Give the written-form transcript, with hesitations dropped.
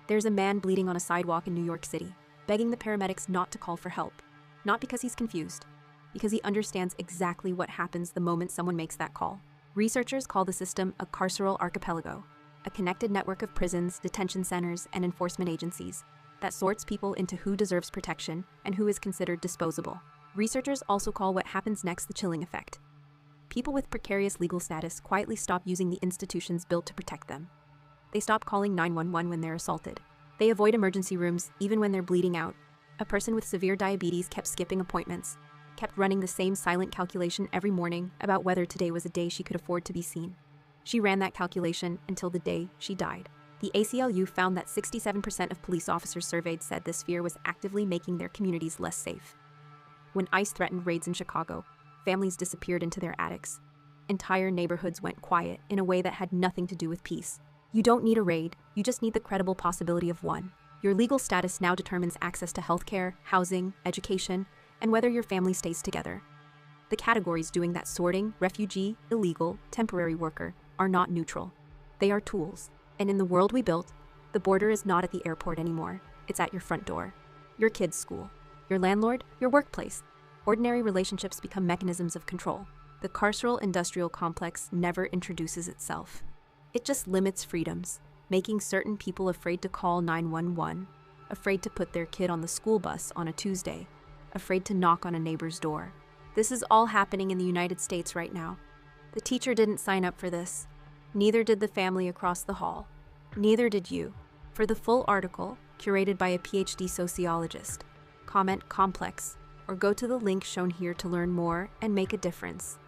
There's a man bleeding on a sidewalk in New York City, begging the paramedics not to call for help. Not because he's confused, because he understands exactly what happens the moment someone makes that call. Researchers call the system a carceral archipelago, a connected network of prisons, detention centers, and enforcement agencies that sorts people into who deserves protection and who is considered disposable. Researchers also call what happens next the chilling effect. People with precarious legal status quietly stop using the institutions built to protect them. They stop calling 911 when they're assaulted. They avoid emergency rooms even when they're bleeding out. A person with severe diabetes kept skipping appointments, kept running the same silent calculation every morning about whether today was a day she could afford to be seen. She ran that calculation until the day she died. The ACLU found that 67% of police officers surveyed said this fear was actively making their communities less safe. When ICE threatened raids in Chicago, families disappeared into their attics. Entire neighborhoods went quiet in a way that had nothing to do with peace. You don't need a raid, you just need the credible possibility of one. Your legal status now determines access to healthcare, housing, education, and whether your family stays together. The categories doing that sorting, refugee, illegal, temporary worker, are not neutral. They are tools. And in the world we built, the border is not at the airport anymore. It's at your front door. Your kid's school. Your landlord, your workplace. Ordinary relationships become mechanisms of control. The carceral industrial complex never introduces itself. It just limits freedoms, making certain people afraid to call 911, afraid to put their kid on the school bus on a Tuesday, afraid to knock on a neighbor's door. This is all happening in the United States right now. The teacher didn't sign up for this. Neither did the family across the hall. Neither did you. For the full article, curated by a PhD sociologist, comment complex, or go to the link shown here to learn more and make a difference.